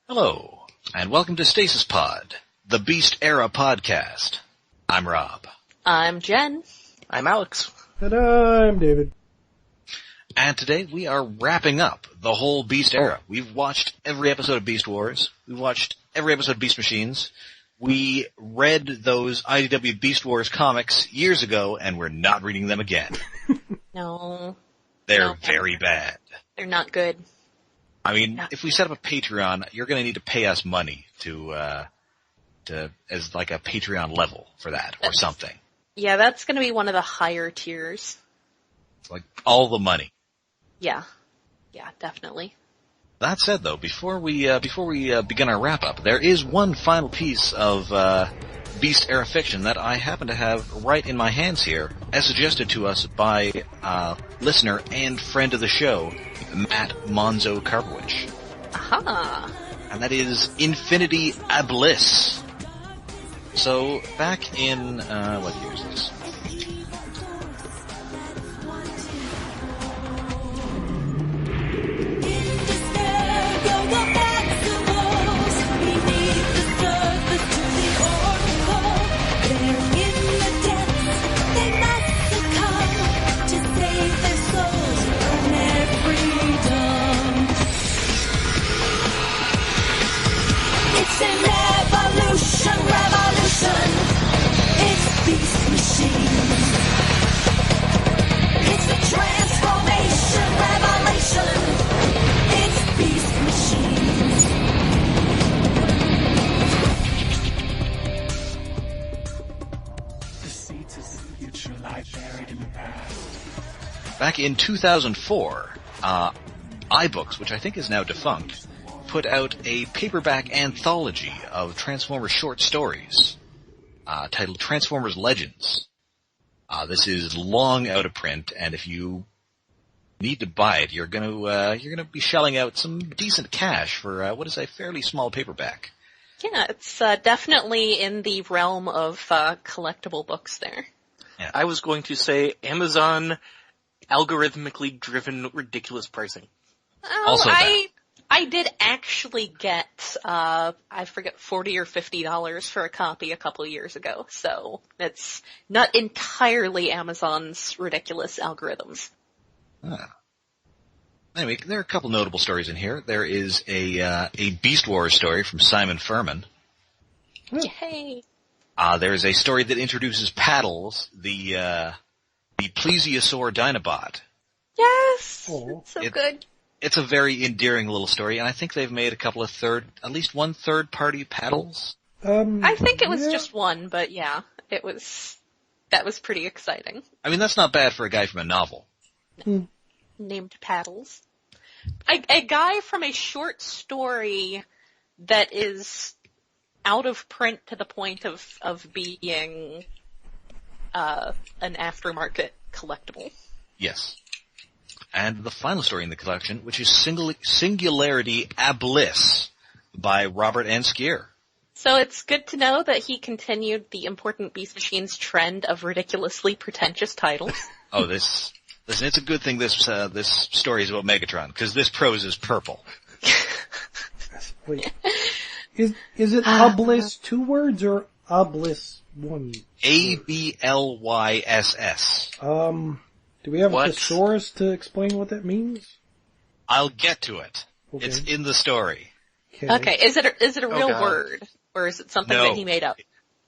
Hello, and welcome to Stasis Pod, the Beast Era podcast. I'm Rob. I'm Jen. I'm Alex. And I'm David. And today we are wrapping up the whole Beast Era. We've watched every episode of Beast Wars. We've watched every episode of Beast Machines. We read those IDW Beast Wars comics years ago, and we're not reading them again. No. They're very bad. They're not good. I mean, if we set up a Patreon, you're going to need to pay us money as like a Patreon level for that or something. Yeah, that's going to be one of the higher tiers. Like all the money. Yeah, definitely. That said, though, before we begin our wrap up, there is one final piece of Beast Era fiction that I happen to have right in my hands here, as suggested to us by listener and friend of the show, Matt Monzo Karpowicz. Aha! And that is Infinity Abyss. So back in what year is this? Revolution, it's Beast Machines. It's the transformation revelation. It's Beast Machines. The seeds of the future lie buried in the past. Back in 2004, iBooks, which I think is now defunct, put out a paperback anthology of Transformers short stories, titled Transformers Legends. This is long out of print, and if you need to buy it, you're gonna be shelling out some decent cash for what is a fairly small paperback. Yeah, it's definitely in the realm of collectible books there. Yeah. I was going to say Amazon algorithmically driven ridiculous pricing. Oh, Also I did actually get, I forget, $40 or $50 for a copy a couple years ago, so it's not entirely Amazon's ridiculous algorithms. Anyway, there are a couple notable stories in here. There is a Beast Wars story from Simon Furman. Yay! There is a story that introduces Paddles, the plesiosaur Dinobot. Yes! Oh. It's so good. It's a very endearing little story, and I think they've made a couple of at least one third-party Paddles. I think it was just one, but yeah, that was pretty exciting. I mean, that's not bad for a guy from a novel. Named Paddles. A guy from a short story that is out of print to the point of being an aftermarket collectible. Yes. And the final story in the collection, which is Singularity Abyss by Robert N. Skir. So it's good to know that he continued the important Beast Machines trend of ridiculously pretentious titles. Oh, listen, it's a good thing this story is about Megatron, because this prose is purple. Wait. Is it Abyss 2 words or Abyss 1? Abyss. Do we have What? a thesaurus to explain what that means? I'll get to it. Okay. It's in the story. Okay, is it a real God. word? Or is it something No. that he made up?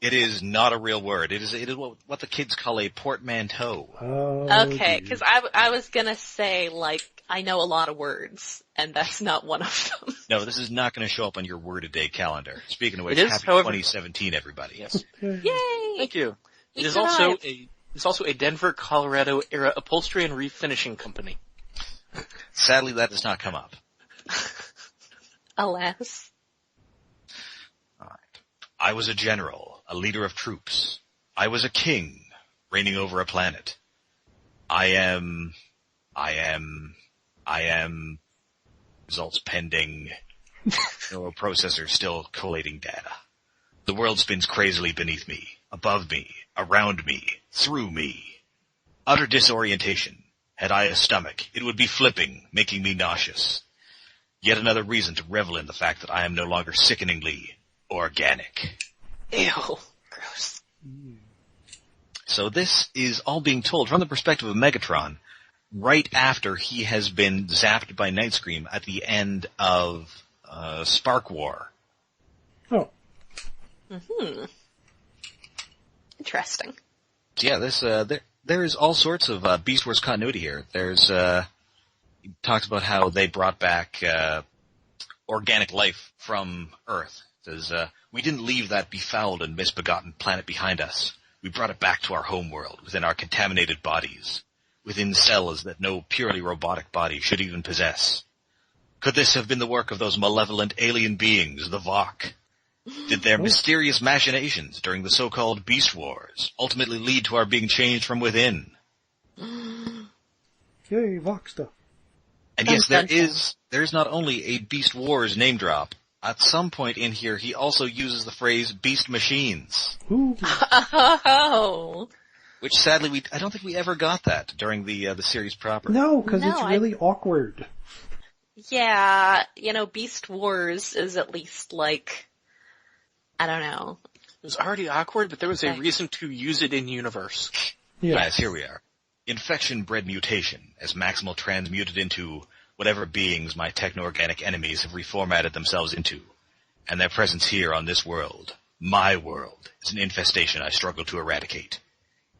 It is not a real word. It is what the kids call a portmanteau. Okay, because I was gonna say, like, I know a lot of words, and that's not one of them. No, this is not going to show up on your Word-A-Day calendar. Speaking of which, It is, happy however- 2017, everybody. Yes. Yay! Thank you. We It is survived. also a Denver, Colorado era upholstery and refinishing company. Sadly, that does not come up. Alas. All right. I was a general, a leader of troops. I was a king, reigning over a planet. I am... Results pending. Neuroprocessor still collating data. The world spins crazily beneath me, above me, around me, through me. Utter disorientation. Had I a stomach, it would be flipping, making me nauseous. Yet another reason to revel in the fact that I am no longer sickeningly organic. Ew. Gross. So this is all being told from the perspective of Megatron, right after he has been zapped by Night Scream at the end of Spark War. Oh. Interesting. Yeah, there is all sorts of Beast Wars continuity here. There's he talks about how they brought back organic life from Earth. Says we didn't leave that befouled and misbegotten planet behind us. We brought it back to our homeworld, within our contaminated bodies, within cells that no purely robotic body should even possess. Could this have been the work of those malevolent alien beings, the Vok? Did their mysterious machinations during the so-called Beast Wars ultimately lead to our being changed from within? Yay, Vox stuff. And yes, there is not only a Beast Wars name drop. At some point in here, he also uses the phrase Beast Machines. Ooh. Oh. Which sadly, I don't think we ever got that during the series proper. No, because No, it's really awkward. Yeah, Beast Wars is at least like, I don't know. It was already awkward, but there was a reason to use it in universe. Yes, here we are. Infection bred mutation, as Maximal transmuted into whatever beings my techno-organic enemies have reformatted themselves into. And their presence here on this world, my world, is an infestation I struggle to eradicate.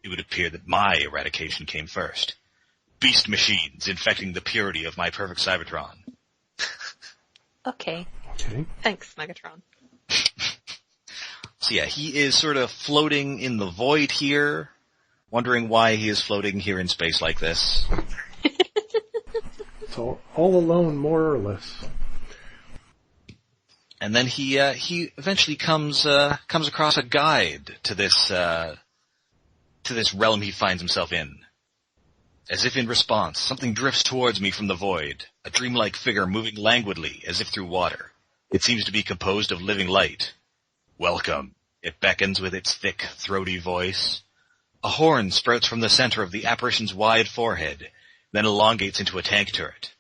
It would appear that my eradication came first. Beast machines infecting the purity of my perfect Cybertron. Okay. Thanks, Megatron. So yeah, he is sort of floating in the void here, wondering why he is floating here in space like this. So all alone, more or less. And then he eventually comes across a guide to this realm he finds himself in. As if in response, something drifts towards me from the void, a dreamlike figure moving languidly as if through water. It seems to be composed of living light. Welcome. It beckons with its thick, throaty voice. A horn sprouts from the center of the apparition's wide forehead, then elongates into a tank turret.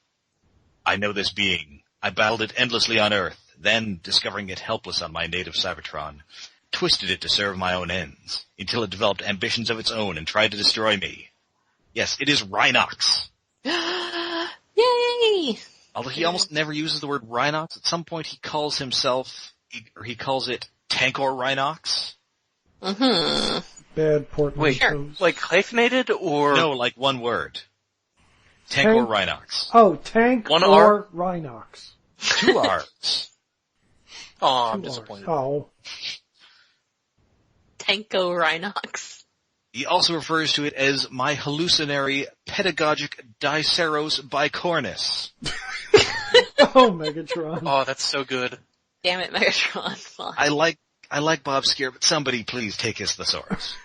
I know this being. I battled it endlessly on Earth, then, discovering it helpless on my native Cybertron, twisted it to serve my own ends, until it developed ambitions of its own and tried to destroy me. Yes, it is Rhinox. Yay! Although he almost never uses the word Rhinox, at some point he calls it Tankor Rhinox. Mm-hmm. Bad portmanteaus. Wait, like hyphenated or? No, like one word. Tankor Rhinox. Oh, Tank One or R? Rhinox. 2 R's. Oh, I'm 2 Rs. disappointed. Oh. Tanko Rhinox. He also refers to it as my hallucinatory pedagogic Diceros bicornis. Oh, Megatron. Oh, that's so good. Damn it, Megatron. Fine. I like Bob Skir, but somebody please take his thesaurus.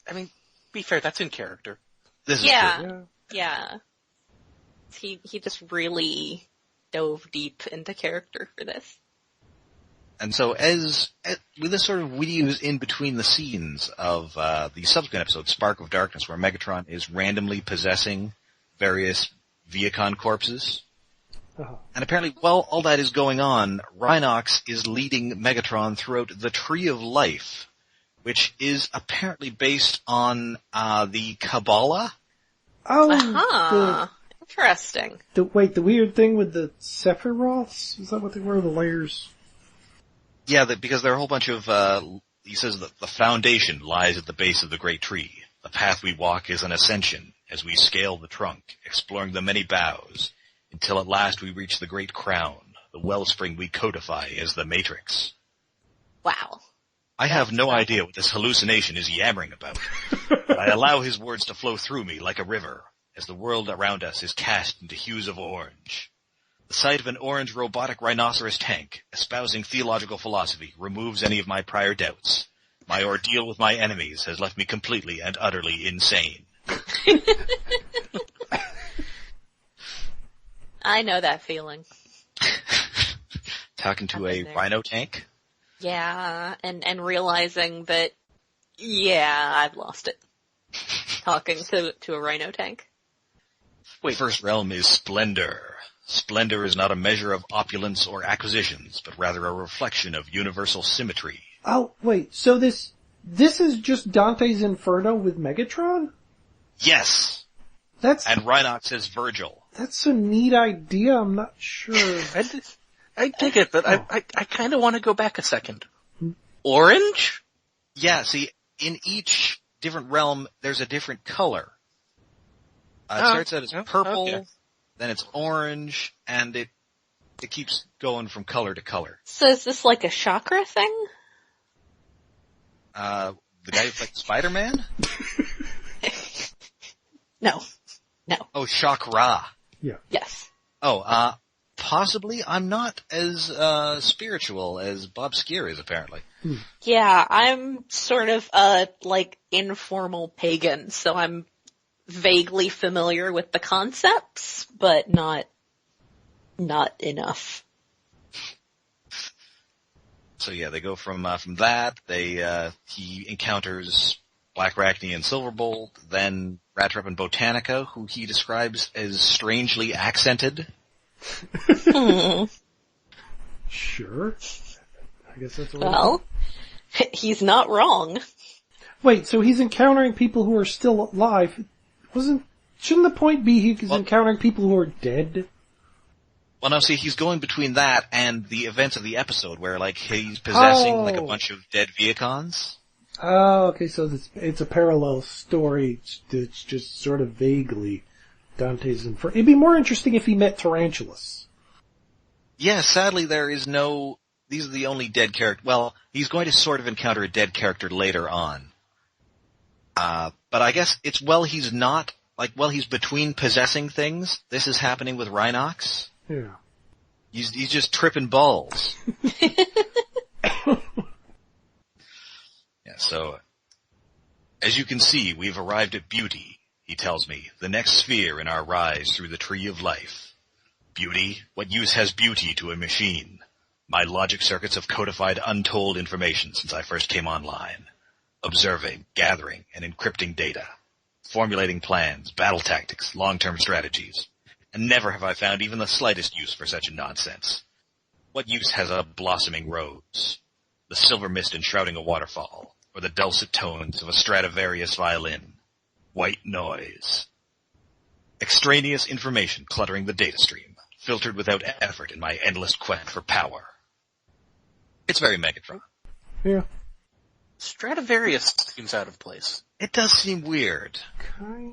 I mean, be fair, that's in character. This is Yeah. true. Yeah. He just really dove deep into character for this. And so with this sort of weaves in between the scenes of the subsequent episode, Spark of Darkness, where Megatron is randomly possessing various Viacon corpses. Uh-huh. And apparently, while all that is going on, Rhinox is leading Megatron throughout the Tree of Life, which is apparently based on the Kabbalah. Oh, Uh-huh. Interesting. the weird thing with the Sephiroths? Is that what they were, the layers? Yeah, because there are a whole bunch of, he says that the foundation lies at the base of the great tree. The path we walk is an ascension as we scale the trunk, exploring the many boughs, until at last we reach the great crown, the wellspring we codify as the Matrix. Wow. I have no idea what this hallucination is yammering about, but I allow his words to flow through me like a river, as the world around us is cast into hues of orange. The sight of an orange robotic rhinoceros tank, espousing theological philosophy, removes any of my prior doubts. My ordeal with my enemies has left me completely and utterly insane. I know that feeling. Talking to I've a been there. rhino tank? Yeah, and realizing that, yeah, I've lost it. Talking to a rhino tank. The first realm is splendor. Splendor is not a measure of opulence or acquisitions, but rather a reflection of universal symmetry. Oh, wait, so this is just Dante's Inferno with Megatron? Yes! And Rhinox is Virgil. That's a neat idea, I'm not sure. I dig it, but I kind of want to go back a second. Orange? Yeah, see, in each different realm, there's a different color. It starts out as purple, then it's orange, and it keeps going from color to color. So is this like a chakra thing? The guy who played Spider-Man? No. Oh, chakra. Yeah. Yes. Oh, possibly. I'm not as spiritual as Bob Skir is, apparently. Yeah, I'm sort of like informal pagan, so I'm vaguely familiar with the concepts, but not enough. So yeah, they go from that. He encounters Black Arachne and Silverbolt, then Rattrap and Botanica, who he describes as strangely accented. Sure. I guess that's what Well, he's not wrong. Wait, so he's encountering people who are still alive. Shouldn't the point be he's encountering people who are dead? Well, no, see, he's going between that and the events of the episode where, like, he's possessing, like, a bunch of dead Viacons. Oh, okay, so it's a parallel story that's just sort of vaguely Dante's Inferno. It'd be more interesting if he met Tarantulas. Yeah, sadly these are the only dead characters. Well, he's going to sort of encounter a dead character later on. But I guess it's he's between possessing things. This is happening with Rhinox. Yeah. He's just tripping balls. Yeah, so, as you can see, we've arrived at beauty, he tells me, the next sphere in our rise through the tree of life. Beauty? What use has beauty to a machine? My logic circuits have codified untold information since I first came online. Observing, gathering, and encrypting data. Formulating plans, battle tactics, long-term strategies. And never have I found even the slightest use for such a nonsense. What use has a blossoming rose? The silver mist enshrouding a waterfall, or the dulcet tones of a Stradivarius violin. White noise. Extraneous information cluttering the data stream, filtered without effort in my endless quest for power. It's very Megatron. Yeah. Stradivarius seems out of place. It does seem weird.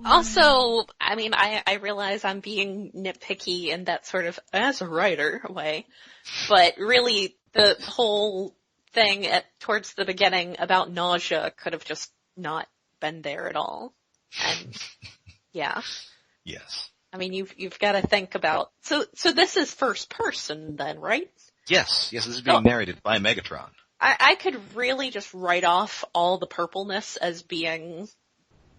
Also, I mean, I realize I'm being nitpicky in that sort of, as a writer, way, but really the whole thing towards the beginning about nausea could have just not been there at all. And, yeah. Yes. I mean, you've got to think about, so this is first person then, right? Yes, this is being narrated by Megatron. I could really just write off all the purpleness as being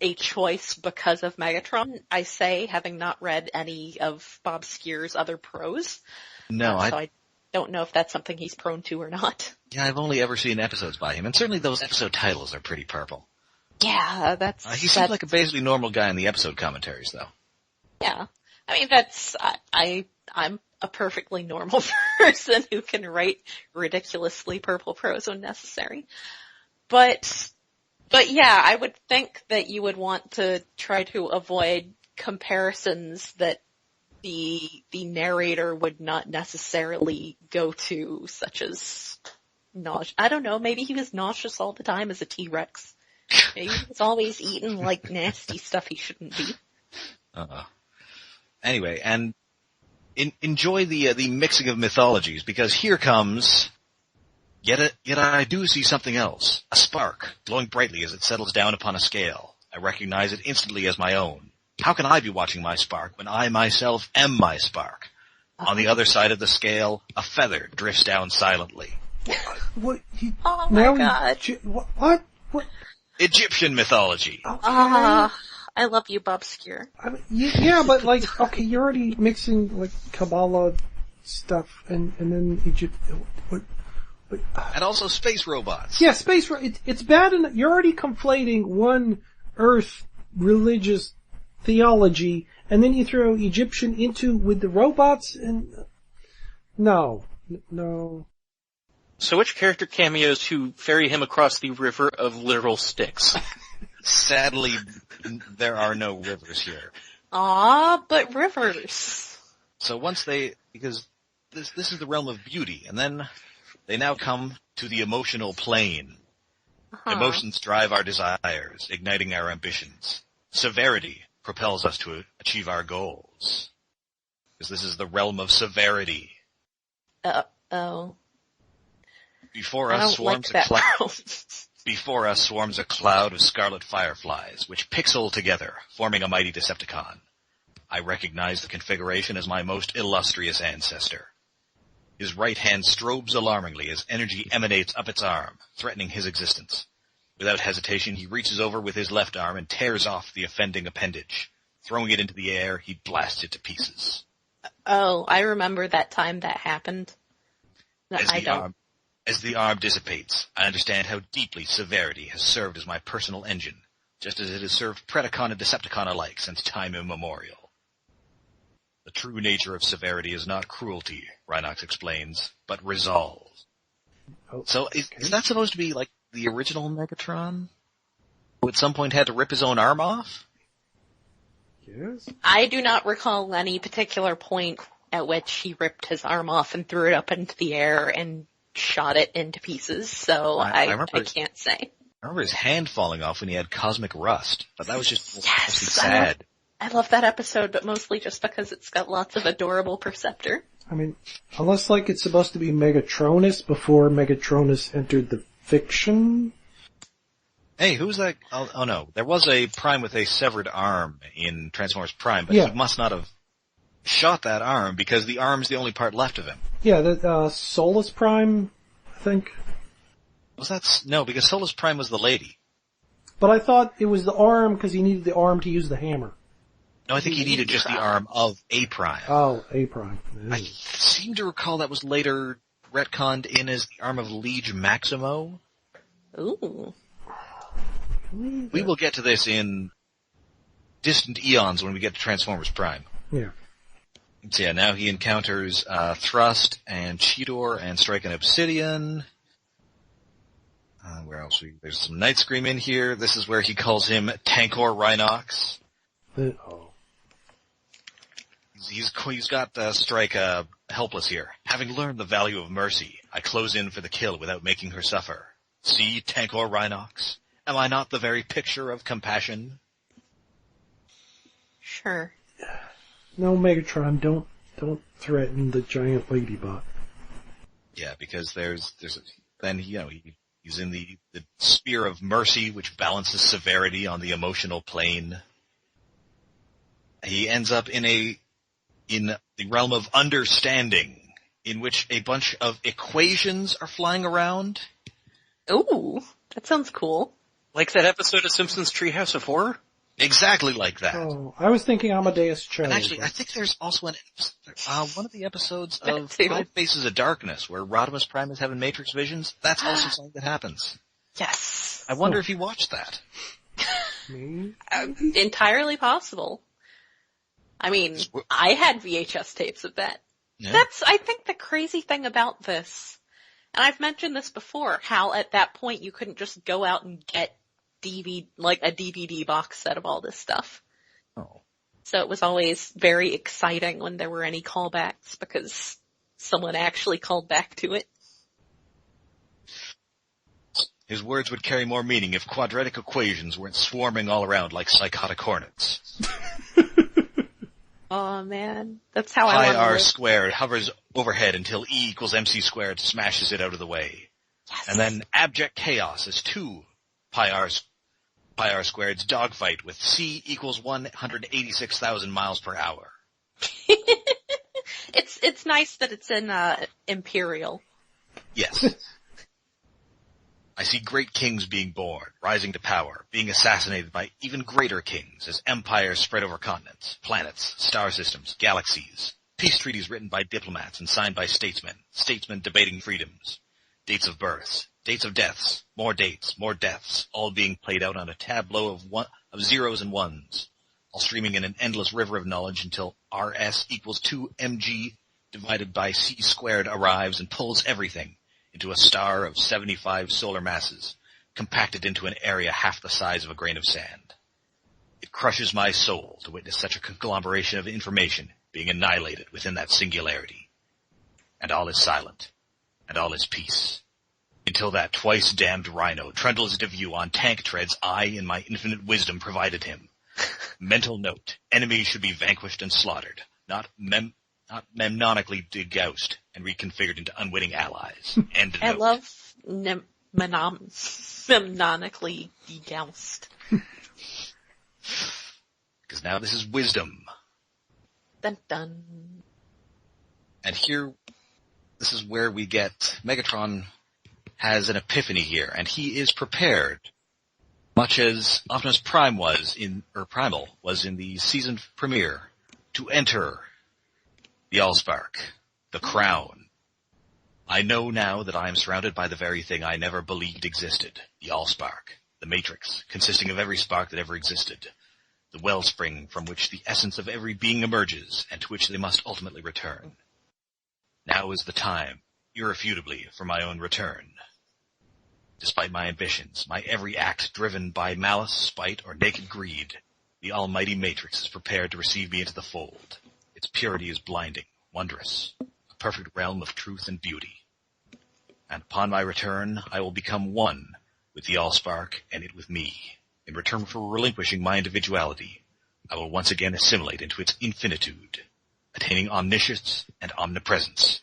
a choice because of Megatron, I say, having not read any of Bob Skir's other prose. No, so I don't know if that's something he's prone to or not. Yeah, I've only ever seen episodes by him, and certainly those episode titles are pretty purple. Yeah, that's... he seems like a basically normal guy in the episode commentaries, though. Yeah. I mean, I'm a perfectly normal person who can write ridiculously purple prose when necessary. But yeah, I would think that you would want to try to avoid comparisons that the narrator would not necessarily go to, such as nausea. I don't know, maybe he was nauseous all the time as a T-Rex. Maybe he was always eating like nasty stuff he shouldn't be. Anyway, and enjoy the mixing of mythologies, because here comes... Yet I do see something else. A spark, glowing brightly as it settles down upon a scale. I recognize it instantly as my own. How can I be watching my spark when I myself am my spark? On the other side of the scale, a feather drifts down silently. What? Oh my god. What? Egyptian mythology. Okay. I love you, Bob Skir. I mean, yeah, but like, okay, you're already mixing like Kabbalah stuff and then Egypt. And also space robots. Yeah, it's bad enough. You're already conflating one Earth religious theology and then you throw Egyptian into with the robots, and no. So which character cameos who ferry him across the river of literal sticks? Sadly, there are no rivers here. But rivers. So because this is the realm of beauty, and then they now come to the emotional plane. Emotions drive our desires, igniting our ambitions. Severity propels us to achieve our goals. Because this is the realm of severity. Oh. Before us swarms a cloud of scarlet fireflies, which pixel together, forming a mighty Decepticon. I recognize the configuration as my most illustrious ancestor. His right hand strobes alarmingly as energy emanates up its arm, threatening his existence. Without hesitation, he reaches over with his left arm and tears off the offending appendage. Throwing it into the air, he blasts it to pieces. Oh, I remember that time that happened. As the arm dissipates, I understand how deeply severity has served as my personal engine, just as it has served Predacon and Decepticon alike since time immemorial. The true nature of severity is not cruelty, Rhinox explains, but resolve. So is that supposed to be like the original Megatron? Who at some point had to rip his own arm off? Yes. I do not recall any particular point at which he ripped his arm off and threw it up into the air and shot it into pieces, so I can't say. I remember his hand falling off when he had cosmic rust, but that was just mostly sad. I love that episode, but mostly just because it's got lots of adorable Perceptor. I mean, unless like it's supposed to be Megatronus before Megatronus entered the fiction. Hey, who's that? Oh no, there was a Prime with a severed arm in Transformers Prime, but Yeah. he must not have shot that arm because the arm's the only part left of him. Yeah, that Solus Prime, I think. No, because Solus Prime was the lady. But I thought it was the arm because he needed the arm to use the hammer. No, I think he needed just the arm of A Prime. Oh, A Prime. I seem to recall that was later retconned in as the arm of Liege Maximo. Ooh. We will get to this in distant eons when we get to Transformers Prime. Yeah. So yeah, now he encounters Thrust and Cheetor and Strike and Obsidian. Where else? There's some Night Scream in here. This is where he calls him Tankor Rhinox. He's got Strike helpless here. Having learned the value of mercy, I close in for the kill without making her suffer. See, Tankor Rhinox? Am I not the very picture of compassion? Sure. No, Megatron, don't threaten the giant ladybot. Yeah, because he's in the sphere of mercy, which balances severity on the emotional plane. He ends up in the realm of understanding, in which a bunch of equations are flying around. Ooh, that sounds cool. Like that episode of Simpsons Treehouse of Horror? Exactly like that. Oh, I was thinking Amadeus Cho. And actually, I think there's also one of the episodes of too. 5 Faces of Darkness where Rodimus Prime is having Matrix visions. That's also something that happens. Yes. I wonder if he watched that. Me? Entirely possible. I mean, I had VHS tapes of that. Yeah. That's, I think, the crazy thing about this. And I've mentioned this before, how at that point you couldn't just go out and get a DVD box set of all this stuff. Oh. So it was always very exciting when there were any callbacks because someone actually called back to it. His words would carry more meaning if quadratic equations weren't swarming all around like psychotic hornets. Oh man, that's how I Pi want to r live. squared hovers overhead until E equals MC squared smashes it out of the way. Yes. And then abject chaos is 2 pi r squared's dogfight with C equals 186,000 miles per hour. It's nice that it's in Imperial. Yes. I see great kings being born, rising to power, being assassinated by even greater kings as empires spread over continents, planets, star systems, galaxies. Peace treaties written by diplomats and signed by statesmen debating freedoms. Dates of births, dates of deaths, more dates, more deaths, all being played out on a tableau of zeros and ones. all streaming in an endless river of knowledge until RS equals 2mg divided by c squared arrives and pulls everything into a star of 75 solar masses, compacted into an area half the size of a grain of sand. It crushes my soul to witness such a conglomeration of information being annihilated within that singularity. And all is silent, and all is peace, until that twice-damned rhino trundles into view on tank treads I, in my infinite wisdom, provided him. Mental note, enemies should be vanquished and slaughtered, not memnonically degoused and reconfigured into unwitting allies. End I note. love memnonically degoused. Because now this is wisdom. Dun dun. And here, this is where we get, Megatron has an epiphany here, and he is prepared, much as Optimus Prime Primal was in the season premiere, to enter the Allspark, the crown. I know now that I am surrounded by the very thing I never believed existed, the Allspark, the Matrix, consisting of every spark that ever existed, the wellspring from which the essence of every being emerges, and to which they must ultimately return. Now is the time, irrefutably, for my own return. Despite my ambitions, my every act driven by malice, spite, or naked greed, the almighty Matrix is prepared to receive me into the fold. Its purity is blinding, wondrous, a perfect realm of truth and beauty. And upon my return, I will become one with the Allspark and it with me. In return for relinquishing my individuality, I will once again assimilate into its infinitude, attaining omniscience and omnipresence.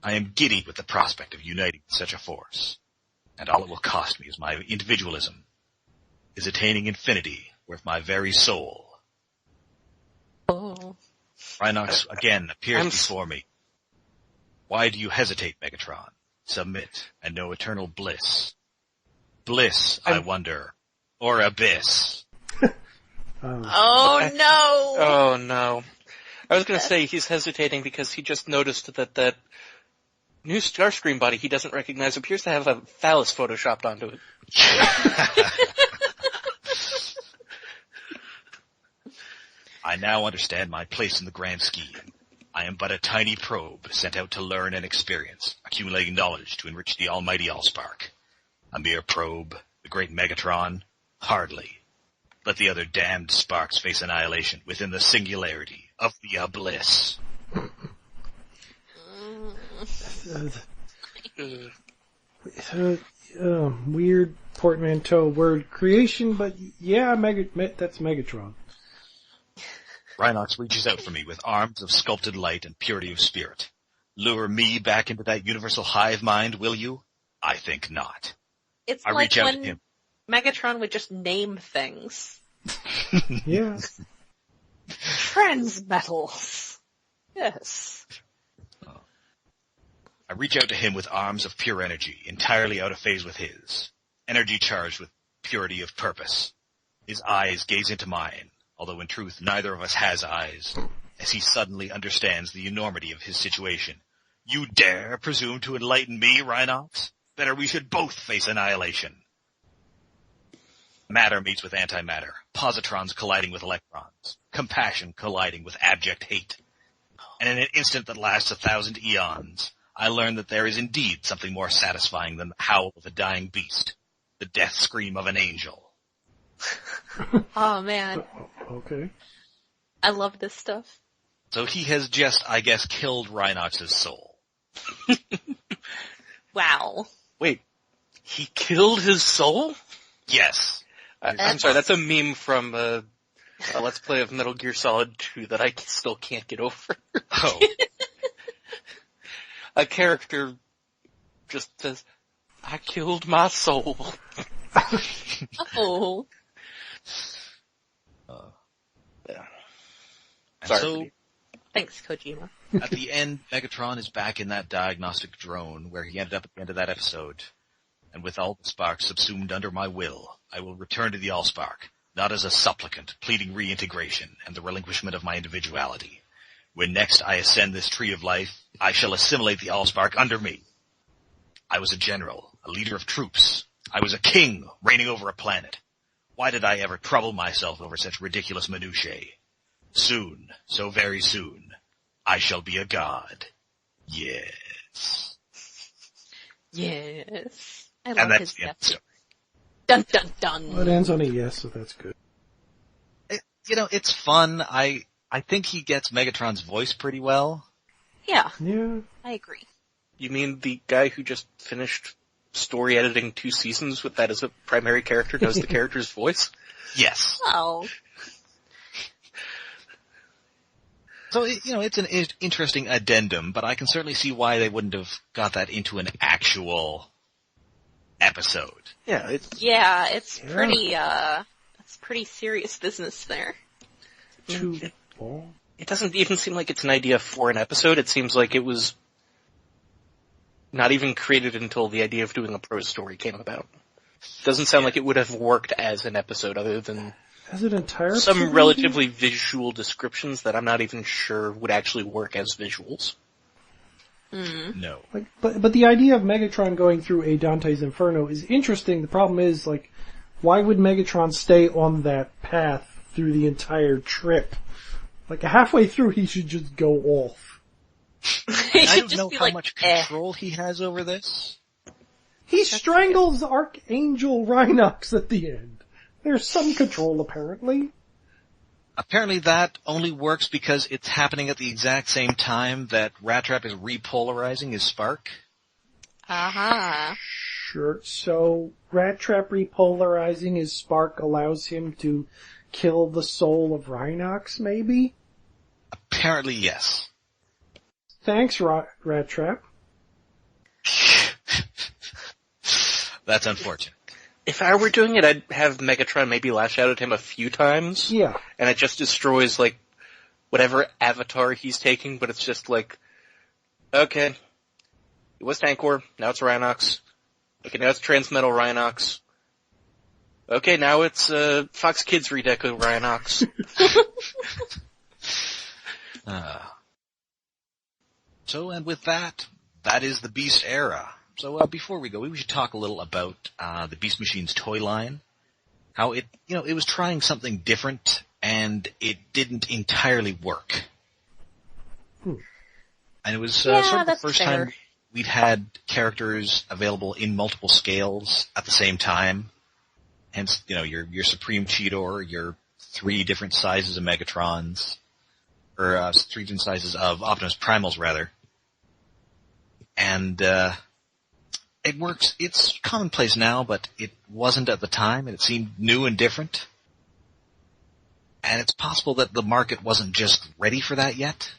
I am giddy with the prospect of uniting with such a force, and all it will cost me is my individualism, is attaining infinity with my very soul. Oh. Rhinox again appears before me. Why do you hesitate, Megatron? Submit, and know eternal bliss. Bliss, I wonder, or abyss. Oh no! Oh no. I was gonna say he's hesitating because he just noticed that new Starscream body he doesn't recognize appears to have a phallus photoshopped onto it. I now understand my place in the grand scheme. I am but a tiny probe sent out to learn and experience, accumulating knowledge to enrich the almighty Allspark. A mere probe, the great Megatron? Hardly. Let the other damned sparks face annihilation within the singularity of the abyss. Weird portmanteau word creation, but yeah, that's Megatron. Rhinox reaches out for me with arms of sculpted light and purity of spirit. Lure me back into that universal hive mind, will you? I think not. It's I like reach out when to him. Megatron would just name things. Yeah. Transmetals. Yes. I reach out to him with arms of pure energy, entirely out of phase with his. Energy charged with purity of purpose. His eyes gaze into mine, although in truth neither of us has eyes, as he suddenly understands the enormity of his situation. You dare presume to enlighten me, Rhinox? Better we should both face annihilation. Matter meets with antimatter, positrons colliding with electrons, compassion colliding with abject hate. And in an instant that lasts 1,000 eons, I learn that there is indeed something more satisfying than the howl of a dying beast, the death scream of an angel. Oh man. Okay. I love this stuff. So he has just, I guess, killed Rhinox's soul. Wow. Wait, he killed his soul? Yes. I'm sorry, that's a meme from a Let's Play of Metal Gear Solid 2 that I still can't get over. Oh. A character just says, I killed my soul. Oh. Yeah. And Sorry. so, Thanks, Kojima. at the end, Megatron is back in that diagnostic drone where he ended up at the end of that episode. And with all the sparks subsumed under my will, I will return to the Allspark, not as a supplicant pleading reintegration and the relinquishment of my individuality. When next I ascend this tree of life, I shall assimilate the Allspark under me. I was a general, a leader of troops. I was a king reigning over a planet. Why did I ever trouble myself over such ridiculous minutiae? Soon, so very soon, I shall be a god. Yes. Yes. I And love that's his the death. episode. Dun dun dun. Well, it ends on a yes, so that's good. It's fun. I think he gets Megatron's voice pretty well. Yeah, Yeah. I agree. You mean the guy who just finished story editing 2 seasons with that as a primary character knows the character's voice? Yes. Oh, So, it's an interesting addendum, but I can certainly see why they wouldn't have got that into an actual episode. Yeah, it's pretty serious business there. Too long. it doesn't even seem like it's an idea for an episode. It seems like it was not even created until the idea of doing a prose story came about. Doesn't sound like it would have worked as an episode other than Has an entire some episode relatively visual descriptions that I'm not even sure would actually work as visuals. No. Like, but the idea of Megatron going through a Dante's Inferno is interesting. The problem is, like, why would Megatron stay on that path through the entire trip? Like, halfway through he should just go off. I don't know how much control he has over this. He strangles Archangel Rhinox at the end. There's some control, apparently. Apparently that only works because it's happening at the exact same time that Rat Trap is repolarizing his spark. Uh-huh. Sure. So, Rat Trap repolarizing his spark allows him to kill the soul of Rhinox, maybe? Apparently, yes. Thanks, Rat Trap. That's unfortunate. If I were doing it, I'd have Megatron maybe lash out at him a few times. Yeah. And it just destroys, like, whatever avatar he's taking, but it's just like, okay, it was Tankor, now it's Rhinox. Okay, now it's Transmetal Rhinox. Okay, now it's, Fox Kids Redeco Rhinox. So, and with that is the Beast era. So, before we go, we should talk a little about, the Beast Machine's toy line. How it was trying something different, and it didn't entirely work. And it was, sort of the first time we'd had characters available in multiple scales at the same time. Hence, your Supreme Cheetor, your 3 different sizes of Megatrons, or 3 different sizes of Optimus Primals, rather. And, it works. It's commonplace now, but it wasn't at the time, and it seemed new and different. And it's possible that the market wasn't just ready for that yet.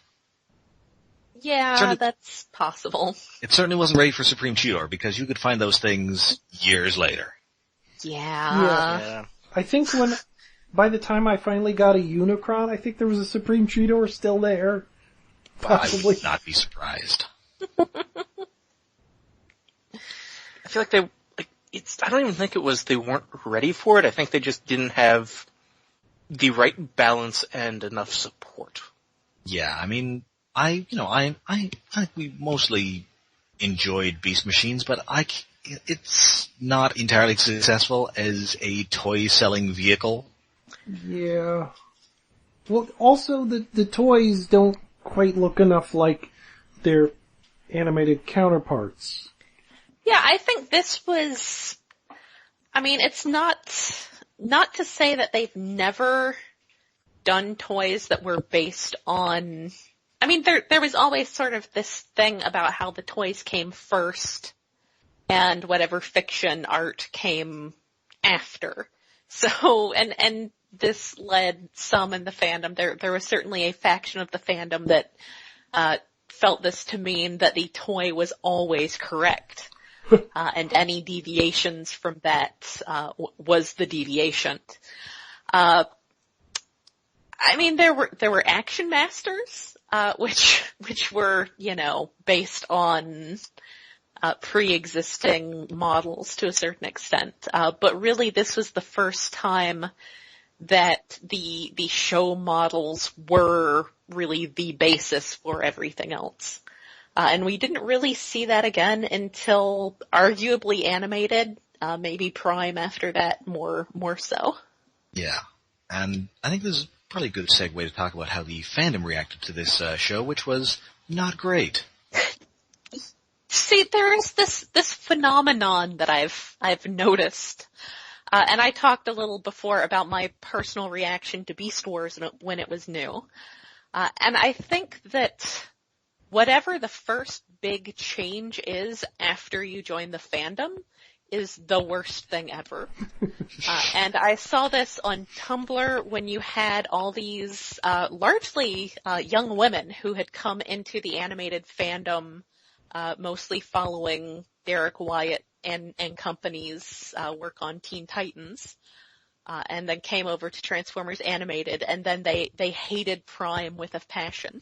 Yeah, that's possible. It certainly wasn't ready for Supreme Cheetor, because you could find those things years later. Yeah. I think by the time I finally got a Unicron, I think there was a Supreme Cheetor still there. Possibly. I would not be surprised. I feel like I don't even think it was they weren't ready for it. I think they just didn't have the right balance and enough support. Yeah, I mean, I think we mostly enjoyed Beast Machines, but it's not entirely successful as a toy-selling vehicle. Yeah. Well, also the toys don't quite look enough like their animated counterparts. Yeah, I think this was, it's not to say that they've never done toys that were based on, there was always sort of this thing about how the toys came first and whatever fiction art came after. So, and this led some in the fandom, there was certainly a faction of the fandom that, felt this to mean that the toy was always correct. And any deviations from that, was the deviation. There were Action Masters, which were, based on, pre-existing models to a certain extent. But really this was the first time that the show models were really the basis for everything else. And we didn't really see that again until arguably animated, maybe Prime after that more so. Yeah. And I think this is probably a good segue to talk about how the fandom reacted to this show, which was not great. See, there is this phenomenon that I've noticed, and I talked a little before about my personal reaction to Beast Wars when it was new, and I think that whatever the first big change is after you join the fandom is the worst thing ever. And I saw this on Tumblr when you had all these largely young women who had come into the animated fandom, mostly following Derek Wyatt and company's work on Teen Titans, and then came over to Transformers Animated, and then they hated Prime with a passion.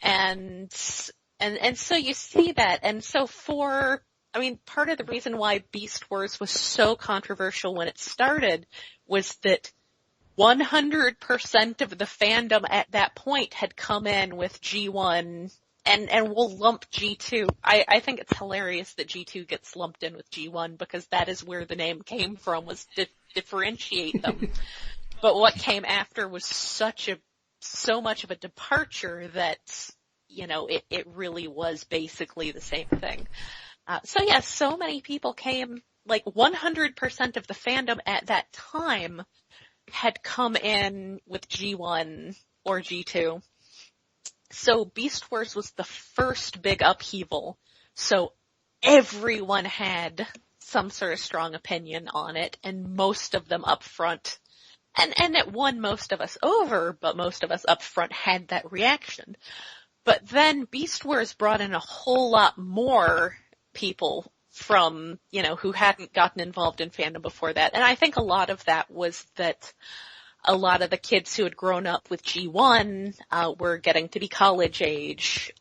And so you see that, and so part of the reason why Beast Wars was so controversial when it started was that 100% of the fandom at that point had come in with G1, and we'll lump G2. I think it's hilarious that G2 gets lumped in with G1 because that is where the name came from, was to differentiate them. But what came after was so much of a departure that, it really was basically the same thing. So many people came, like 100% of the fandom at that time had come in with G1 or G2. So Beast Wars was the first big upheaval. So everyone had some sort of strong opinion on it, and most of them up front, and it won most of us over, but most of us up front had that reaction. But then Beast Wars brought in a whole lot more people from, who hadn't gotten involved in fandom before that. And I think a lot of that was that a lot of the kids who had grown up with G1 were getting to be college age,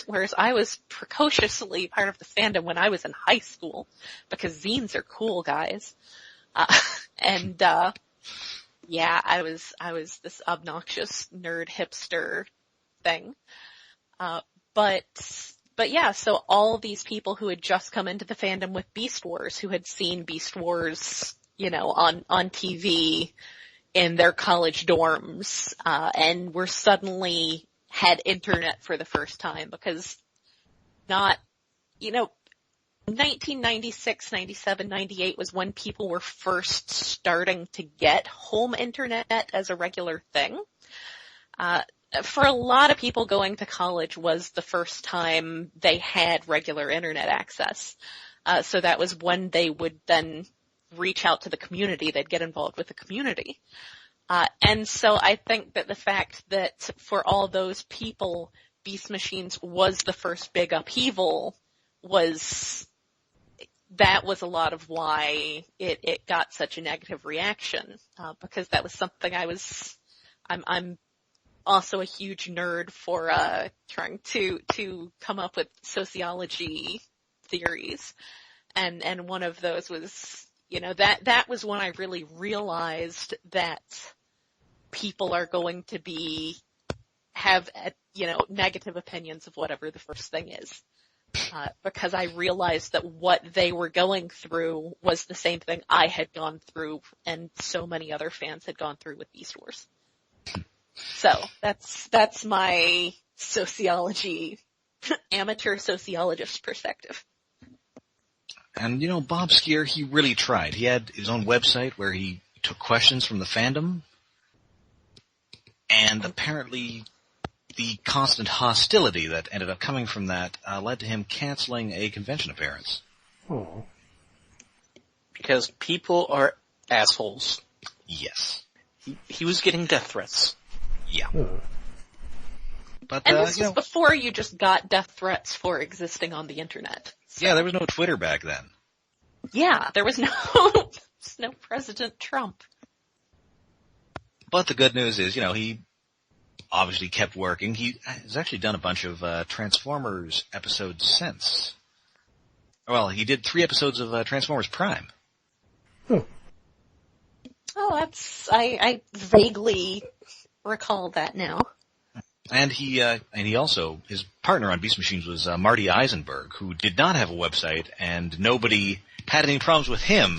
whereas I was precociously part of the fandom when I was in high school, because zines are cool, guys. I was this obnoxious nerd hipster thing. So all these people who had just come into the fandom with Beast Wars, who had seen Beast Wars, on TV in their college dorms, and were suddenly had internet for the first time, because 1996, 97, 98 was when people were first starting to get home internet as a regular thing. For a lot of people, going to college was the first time they had regular internet access. So that was when they would then reach out to the community. They'd get involved with the community. And so I think that the fact that for all those people, Beast Machines was the first big upheaval was a lot of why it got such a negative reaction. Because that was something I'm also a huge nerd for trying to come up with sociology theories, and one of those was that was when I really realized that people are going to have negative opinions of whatever the first thing is, because I realized that what they were going through was the same thing I had gone through, and so many other fans had gone through with Beast Wars. So that's my sociology, amateur sociologist perspective. And Bob Skir, he really tried. He had his own website where he took questions from the fandom, and apparently the constant hostility that ended up coming from that led to him canceling a convention appearance. Oh. Because people are assholes. Yes. He was getting death threats. Yeah. But, and this was before you just got death threats for existing on the internet. So. Yeah, there was no Twitter back then. Yeah, there was no President Trump. But the good news is, he obviously kept working. He has actually done a bunch of Transformers episodes since. Well, he did 3 episodes of Transformers Prime. Oh, I vaguely recall that now. And he also, his partner on Beast Machines was Marty Eisenberg, who did not have a website, and nobody had any problems with him,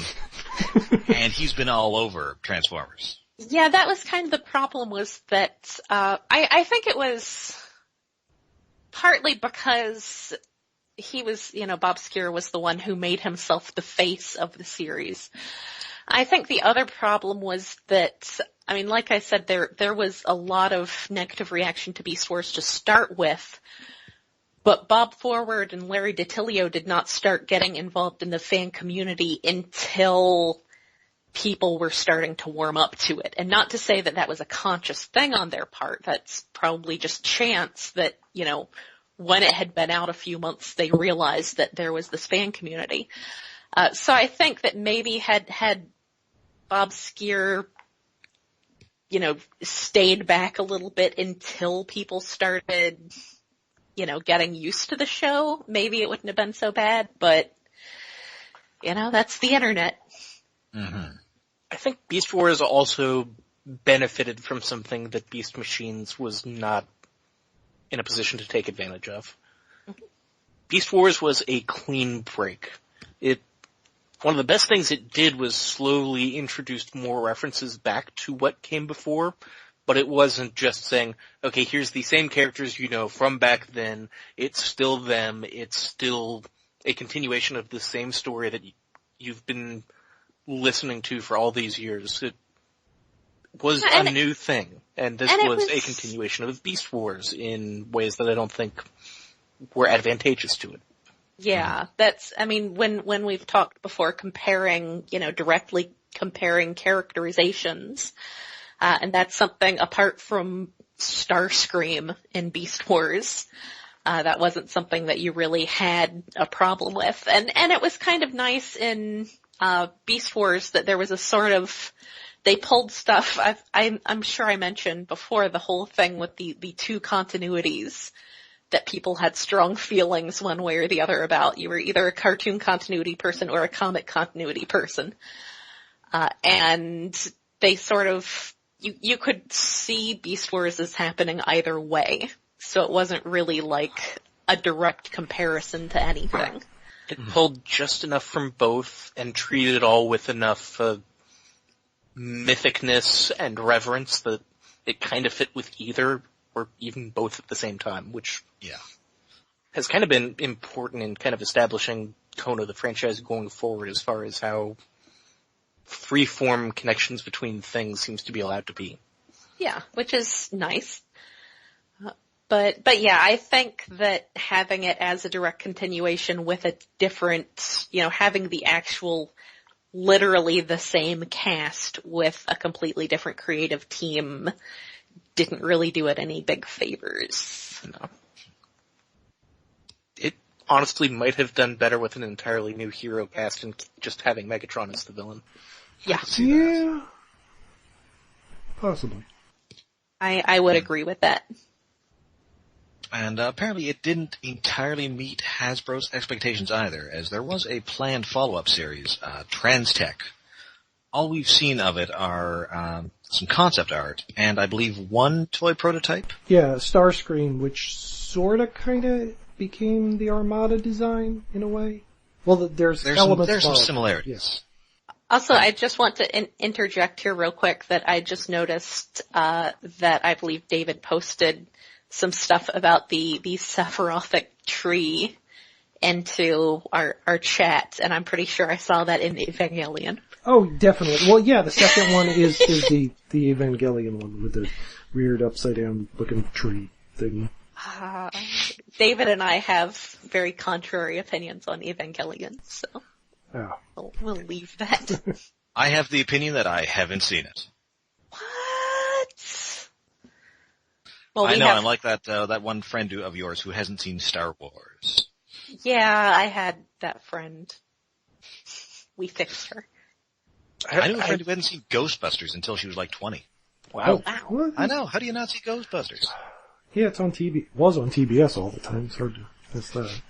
and he's been all over Transformers. Yeah, that was kind of the problem, was that, I think it was partly because he was, Bob Skir was the one who made himself the face of the series. I think the other problem was that, like I said, there was a lot of negative reaction to Beast Wars to start with, but Bob Forward and Larry DiTillio did not start getting involved in the fan community until people were starting to warm up to it. And not to say that that was a conscious thing on their part. That's probably just chance that, when it had been out a few months, they realized that there was this fan community. So I think that maybe had Bob Skir, stayed back a little bit until people started, getting used to the show, maybe it wouldn't have been so bad, but, that's the internet. Mm-hmm. I think Beast Wars also benefited from something that Beast Machines was not in a position to take advantage of. Mm-hmm. Beast Wars was a clean break. One of the best things it did was slowly introduced more references back to what came before, but it wasn't just saying, okay, here's the same characters from back then, it's still them, it's still a continuation of the same story that you've been listening to for all these years. It was a new thing, and this was a continuation of Beast Wars in ways that I don't think were advantageous to it. Yeah, that's, when we've talked before comparing, directly comparing characterizations, and that's something apart from Starscream in Beast Wars, that wasn't something that you really had a problem with. And it was kind of nice in, Beast Wars that there was a sort of, they pulled stuff, I'm sure I mentioned before the whole thing with the two continuities that people had strong feelings one way or the other about. You were either a cartoon continuity person or a comic continuity person. And they sort of, you could see Beast Wars as happening either way. So it wasn't really like a direct comparison to anything. It pulled just enough from both and treated it all with enough mythicness and reverence that it kind of fit with either or even both at the same time, which has kind of been important in kind of establishing tone of the franchise going forward as far as how free-form connections between things seems to be allowed to be. Yeah, which is nice. But yeah, I think that having it as a direct continuation with a different, having the actual, literally the same cast with a completely different creative team didn't really do it any big favors. No. It honestly might have done better with an entirely new hero cast and just having Megatron as the villain. Yeah. Yeah. Possibly. I would agree with that. And apparently it didn't entirely meet Hasbro's expectations either, as there was a planned follow-up series, Transtech. All we've seen of it are some concept art, and I believe one toy prototype. Yeah, Starscream, which sorta kinda became the Armada design, in a way. Well, there's elements there's some of similarities. Yes. Also, I just want to interject here real quick that I just noticed that I believe David posted some stuff about the Sephiroth tree into our chat, and I'm pretty sure I saw that in Evangelion. Oh, definitely. Well, yeah, the second one is the Evangelion one with the weird upside down looking tree thing. David and I have very contrary opinions on Evangelion, so we'll leave that. I have the opinion that I haven't seen it. What? Well, I know, I'm like that one friend of yours who hasn't seen Star Wars. Yeah, I had that friend. We fixed her. I knew a friend who hadn't seen Ghostbusters until she was like 20. Wow. What? I know, how do you not see Ghostbusters? Yeah, it's on was on TBS all the time. It's hard to miss that.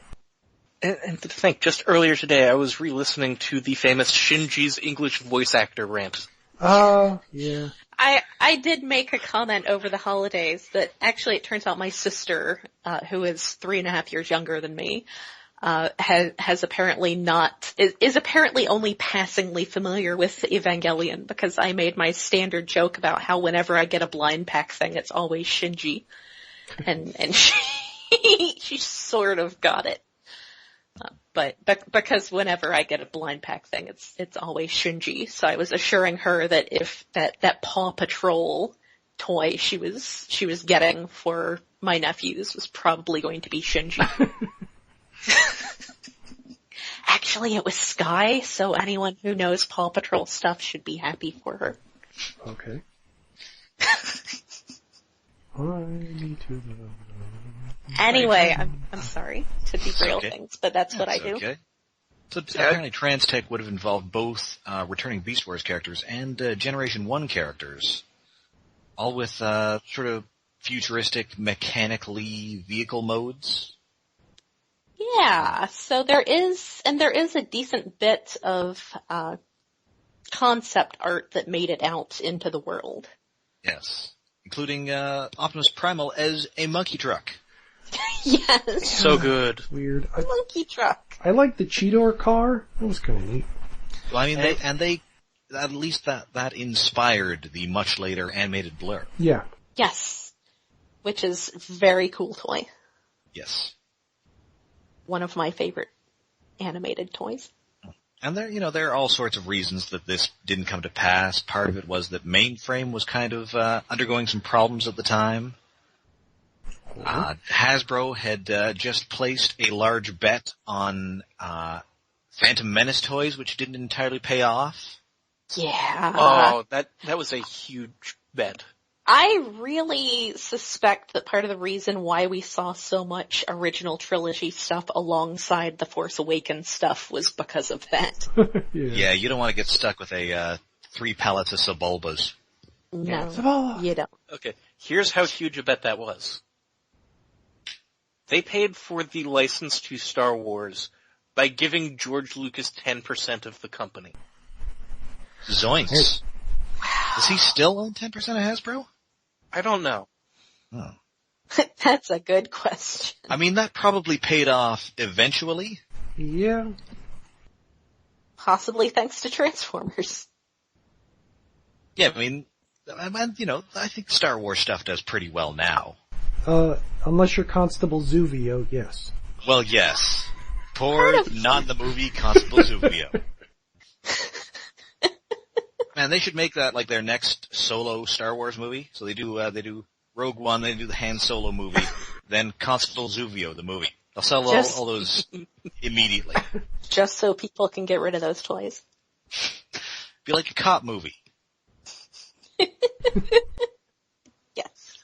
And to think, just earlier today I was re-listening to the famous Shinji's English voice actor rant. Yeah. I did make a comment over the holidays that actually it turns out my sister, who is 3.5 years younger than me, has apparently is apparently only passingly familiar with Evangelion, because I made my standard joke about how whenever I get a blind pack thing, it's always Shinji. And she sort of got it. But because whenever I get a blind pack thing, it's always Shinji. So I was assuring her that if that Paw Patrol toy she was getting for my nephews was probably going to be Shinji. Actually, it was Sky, so anyone who knows Paw Patrol stuff should be happy for her. Okay. I need to know. Anyway, I'm sorry to derail things, but that's what I do. Okay. So apparently Transtech would have involved both returning Beast Wars characters and Generation 1 characters, all with sort of futuristic, mechanically vehicle modes. Yeah, so there is a decent bit of concept art that made it out into the world. Yes. Including Optimus Primal as a monkey truck. Yes. So good. Weird. Monkey truck. I like the Cheetor car. That was kind of neat. Well, I mean, they at least that inspired the much later animated Blur. Yeah. Yes. Which is very cool toy. Yes. One of my favorite animated toys. And there are all sorts of reasons that this didn't come to pass. Part of it was that Mainframe was kind of undergoing some problems at the time. Hasbro had just placed a large bet on Phantom Menace toys, which didn't entirely pay off. Yeah. Oh, that was a huge bet. I really suspect that part of the reason why we saw so much original trilogy stuff alongside the Force Awakens stuff was because of that. Yeah, you don't want to get stuck with a 3 pallets of Sebulbas. No, you don't. Okay, here's how huge a bet that was. They paid for the license to Star Wars by giving George Lucas 10% of the company. Zoinks. Does he still own 10% of Hasbro? I don't know. Oh. That's a good question. I mean, that probably paid off eventually. Yeah. Possibly thanks to Transformers. Yeah, I mean, I think Star Wars stuff does pretty well now. Unless you're Constable Zuvio, yes. Well, yes. Poor, not in the movie, Constable Zuvio. Man, they should make that like their next solo Star Wars movie. So they do Rogue One, they do the Han Solo movie, then Constable Zuvio, the movie. They'll sell all those immediately. Just so people can get rid of those toys. Be like a cop movie. Yes.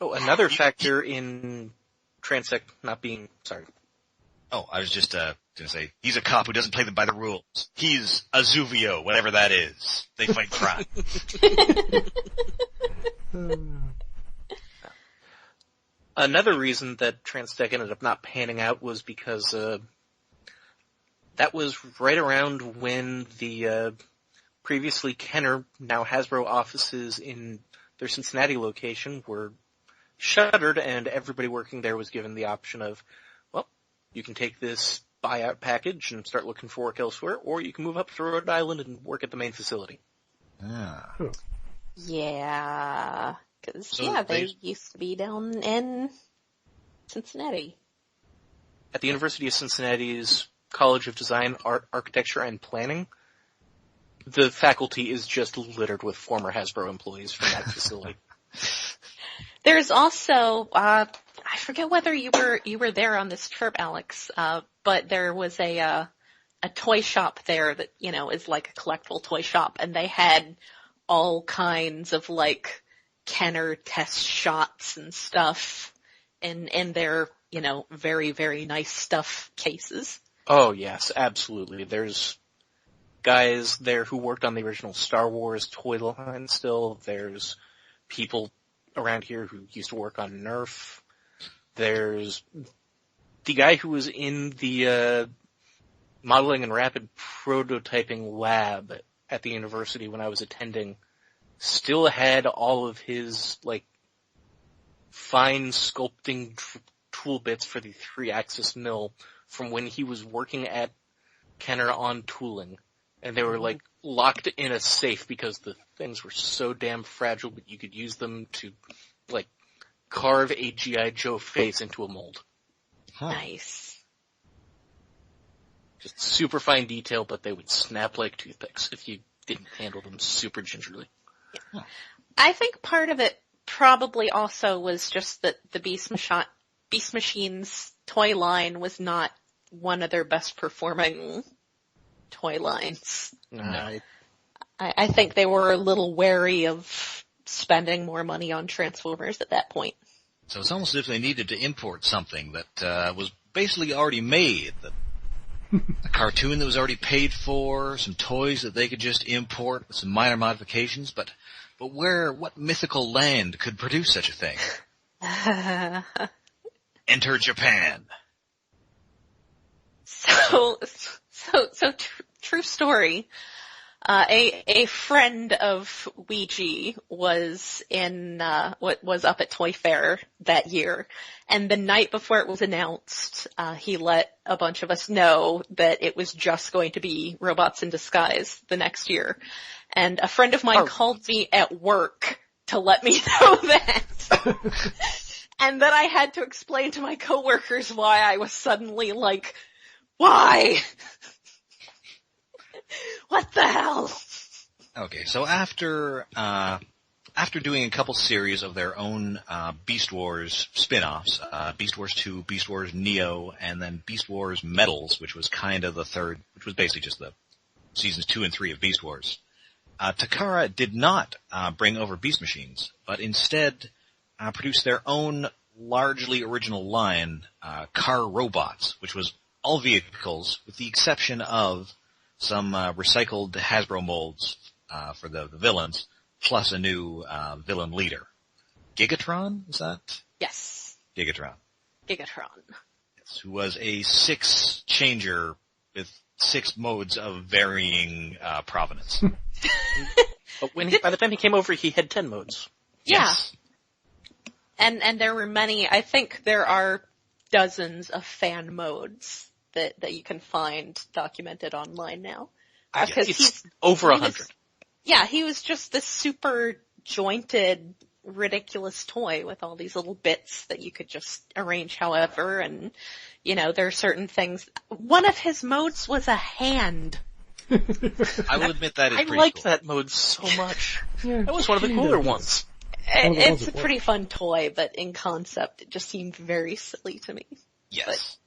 Oh, another factor in Transect not being, sorry. Oh, I was just gonna say, he's a cop who doesn't play them by the rules. He's a Zuvio, whatever that is. They fight crime. Another reason that Transtech ended up not panning out was because that was right around when the previously Kenner, now Hasbro offices in their Cincinnati location were shuttered, and everybody working there was given the option of, well, you can take this buyout package and start looking for work elsewhere, or you can move up to Rhode Island and work at the main facility. Ah. Yeah, because they used to be down in Cincinnati. At the University of Cincinnati's College of Design, Art, Architecture, and Planning, the faculty is just littered with former Hasbro employees from that facility. There's also, I forget whether you were there on this trip, Alex, but there was a toy shop there that, is like a collectible toy shop, and they had all kinds of like Kenner test shots and stuff in their, very, very nice stuff cases. Oh yes, absolutely. There's guys there who worked on the original Star Wars toy line still. There's people around here who used to work on Nerf. There's the guy who was in the modeling and rapid prototyping lab at the university when I was attending, still had all of his, fine sculpting tool bits for the 3-axis mill from when he was working at Kenner on tooling. And they were, like, locked in a safe because the things were so damn fragile, but you could use them to, like, carve a G.I. Joe face into a mold. Huh. Nice. Just super fine detail, but they would snap like toothpicks if you didn't handle them super gingerly. Yeah. I think part of it probably also was just that the Beast Machines toy line was not one of their best performing toy lines. No. I think they were a little wary of spending more money on Transformers at that point. So it's almost as if they needed to import something that was basically already made. A cartoon that was already paid for, some toys that they could just import with some minor modifications, but what mythical land could produce such a thing? Enter Japan. So true story. A friend of Ouija was was up at Toy Fair that year, and the night before it was announced, he let a bunch of us know that it was just going to be Robots in Disguise the next year. And a friend of mine called me at work to let me know that. And then I had to explain to my coworkers why I was suddenly like, why? What the hell? Okay, so after doing a couple series of their own Beast Wars spin-offs, Beast Wars 2, Beast Wars Neo, and then Beast Wars Metals, which was kind of the third, which was basically just the seasons 2 and 3 of Beast Wars, Takara did not bring over Beast Machines, but instead produced their own largely original line, Car Robots, which was all vehicles, with the exception of some recycled Hasbro molds for the villains, plus a new villain leader. Gigatron, is that? Yes. Gigatron. Gigatron. Yes, who was a 6-changer with 6 modes of varying provenance. But by the time he came over, he had 10 modes. Yeah. Yes. And there were many, I think there are dozens of fan modes that you can find documented online now. Because it's over 100. Yeah, he was just this super jointed, ridiculous toy with all these little bits that you could just arrange however, and, there are certain things. One of his modes was a hand. I will admit that is pretty I liked cool. that mode so much. Yeah, That was one of the cooler ones. It's a pretty fun toy, but in concept, it just seemed very silly to me. Yes.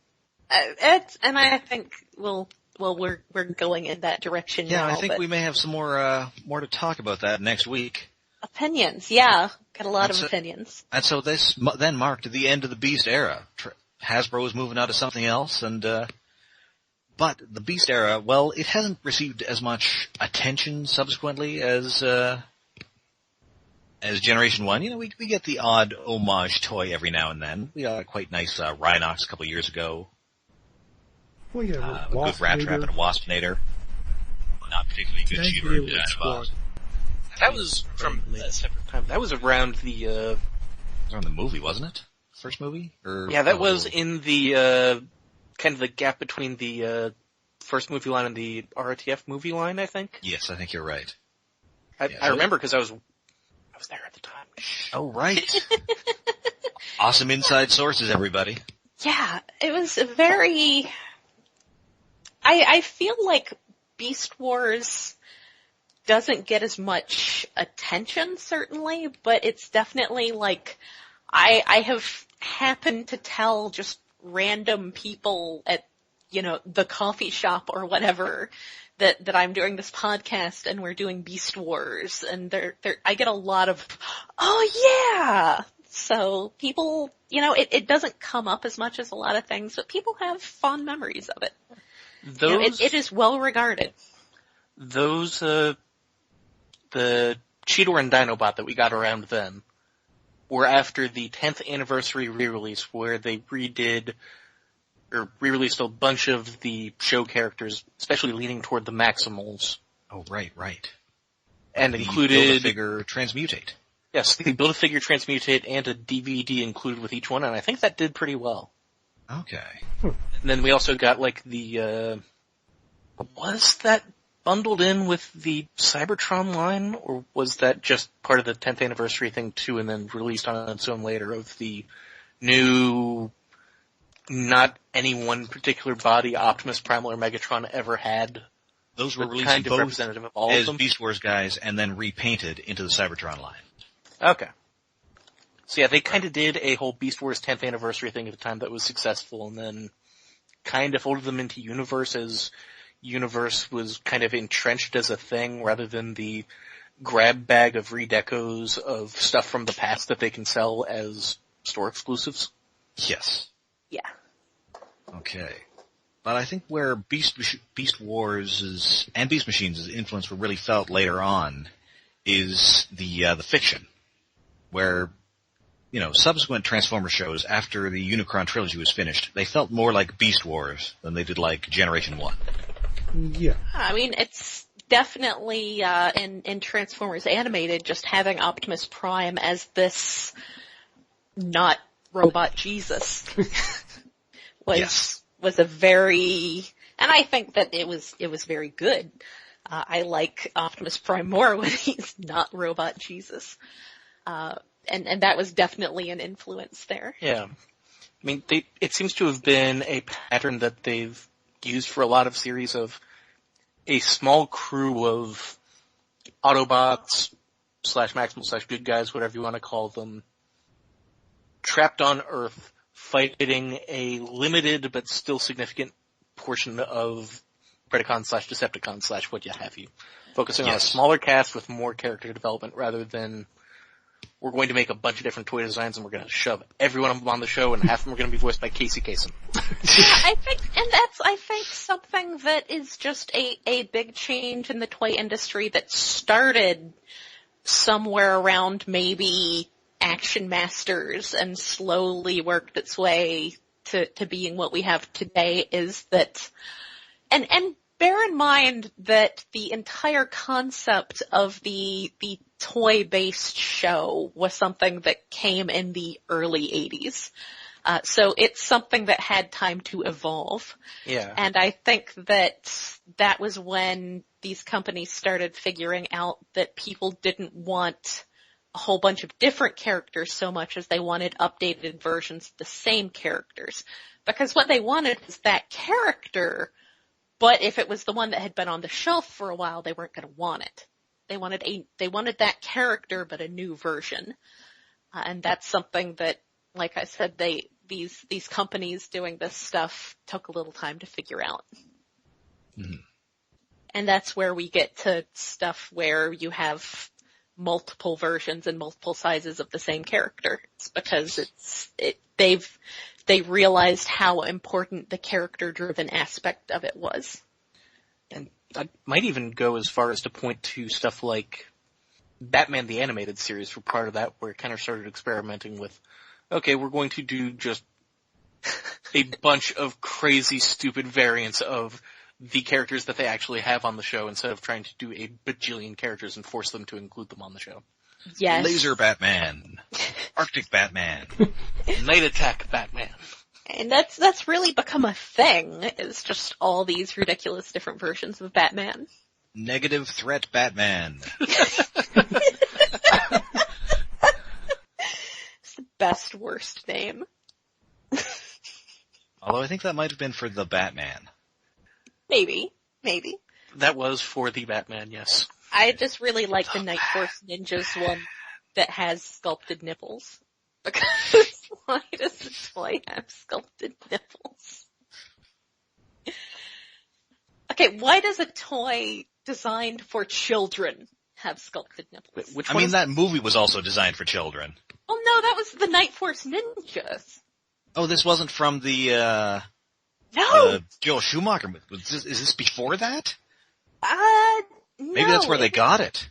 And I think we're going in that direction Yeah, now. I think we may have some more to talk about that next week. Opinions, yeah. Got a lot of opinions. And so this then marked the end of the Beast era. Hasbro was moving on to something else, but the Beast era, well, it hasn't received as much attention subsequently as Generation 1. We get the odd homage toy every now and then. We got a quite nice Rhinox a couple of years ago. Well, yeah, A good Rat Trap and a Waspinator. Not particularly good Cheetor and Dinobot. That was from a separate time. That was around the, It was on the movie, wasn't it? First movie? that was in the, kind of the gap between the, first movie line and the RTF movie line, I think. Yes, I think you're right. I remember because I was there at the time. Oh, right. Awesome inside sources, everybody. Yeah, it was very... I feel like Beast Wars doesn't get as much attention, certainly, but it's definitely like, I have happened to tell just random people at, the coffee shop or whatever that I'm doing this podcast and we're doing Beast Wars, and I get a lot of, oh yeah! So people, it doesn't come up as much as a lot of things, but people have fond memories of it. It is well regarded. Those, the Cheetor and Dinobot that we got around then were after the 10th anniversary re-release, where they re-released a bunch of the show characters, especially leaning toward the Maximals. Oh, right. And the included... Build-A-Figure Transmutate. Yes, the Build-A-Figure Transmutate and a DVD included with each one, and I think that did pretty well. Okay. And then we also got, like, the, was that bundled in with the Cybertron line, or was that just part of the 10th anniversary thing too, and then released on its own later of the new, not any one particular body Optimus Prime or Megatron ever had? Those were but released kind of both representative of all as of them? Beast Wars guys and then repainted into the Cybertron line. Okay. So yeah, they kind of did a whole Beast Wars 10th anniversary thing at the time that was successful, and then kind of folded them into Universe as Universe was kind of entrenched as a thing rather than the grab bag of redecos of stuff from the past that they can sell as store exclusives. Yes. Yeah. Okay. But I think where Beast Wars' and Beast Machines' influence were really felt later on is the fiction, where, you know, subsequent Transformers shows after the Unicron trilogy was finished, they felt more like Beast Wars than they did like Generation 1. Yeah. I mean, it's definitely, in Transformers Animated, just having Optimus Prime as this not robot Jesus was a very, and I think that it was very good. I like Optimus Prime more when he's not robot Jesus. And that was definitely an influence there. Yeah. I mean, it seems to have been a pattern that they've used for a lot of series of a small crew of Autobots / Maximal / good guys, whatever you want to call them, trapped on Earth, fighting a limited but still significant portion of Predacons / Decepticons / what you have you. Focusing on a smaller cast with more character development rather than we're going to make a bunch of different toy designs and we're going to shove every one of them on the show and half of them are going to be voiced by Casey Kasem. I think something that is just a big change in the toy industry that started somewhere around maybe Action Masters and slowly worked its way to being what we have today is that, and bear in mind that the entire concept of the toy-based show was something that came in the early 80s. So it's something that had time to evolve. Yeah. And I think that was when these companies started figuring out that people didn't want a whole bunch of different characters so much as they wanted updated versions of the same characters. Because what they wanted was that character, but if it was the one that had been on the shelf for a while, they weren't going to want it. They wanted that character, but a new version. And that's something that, like I said, these companies doing this stuff took a little time to figure out. Mm-hmm. And that's where we get to stuff where you have multiple versions and multiple sizes of the same character. It's because they realized how important the character-driven aspect of it was. And I might even go as far as to point to stuff like Batman the Animated Series for part of that, where it kind of started experimenting with, okay, we're going to do just a bunch of crazy, stupid variants of the characters that they actually have on the show instead of trying to do a bajillion characters and force them to include them on the show. Yes. Laser Batman. Arctic Batman. Night Attack Batman. And that's really become a thing, is just all these ridiculous different versions of Batman. Negative Threat Batman. It's the best worst name. Although I think that might have been for the Batman. Maybe. That was for the Batman, yes. I just really like the Night Force Ninjas one that has sculpted nipples. Because why does the toy have sculpted nipples? Okay, why does a toy designed for children have sculpted nipples? Which I one mean, is that movie was also designed for children. Oh no, that was the Night Force Ninjas. Oh, this wasn't from the, No! Joel Schumacher movie. Is this before that? No. Maybe that's where they got it.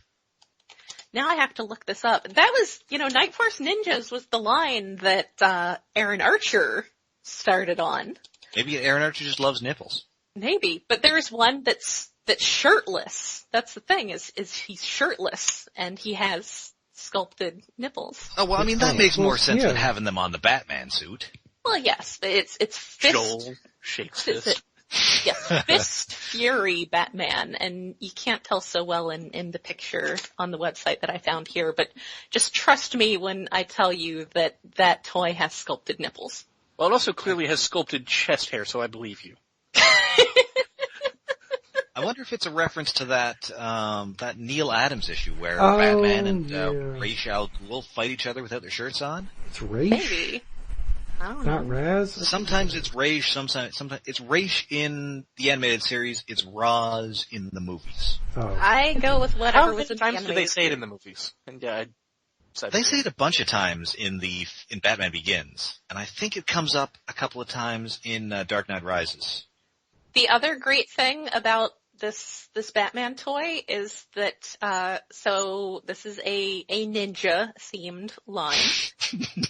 Now I have to look this up. That was, Night Force Ninjas was the line that, Aaron Archer started on. Maybe Aaron Archer just loves nipples. Maybe, but there's one that's shirtless. That's the thing, is he's shirtless, and he has sculpted nipples. Oh, well, I mean, that makes more sense yeah. than having them on the Batman suit. Well, yes, it's fist. Joel shakes fist. Yes, Fist Fury Batman, and you can't tell so well in the picture on the website that I found here, but just trust me when I tell you that that toy has sculpted nipples. Well, it also clearly has sculpted chest hair, so I believe you. I wonder if it's a reference to that Neil Adams issue where Oh, Batman and yeah. Ra's al Ghul fight each other without their shirts on. It's Raish? Maybe. I don't know. Not Raz? Sometimes it's Raish, sometimes it's Raish in the animated series, it's Raz in the movies. Oh. I go with whatever How was many in the times do animated they say it in the movies? And yeah, They say it a bunch of times in Batman Begins, and I think it comes up a couple of times in Dark Knight Rises. The other great thing about this Batman toy is that so this is a ninja themed line,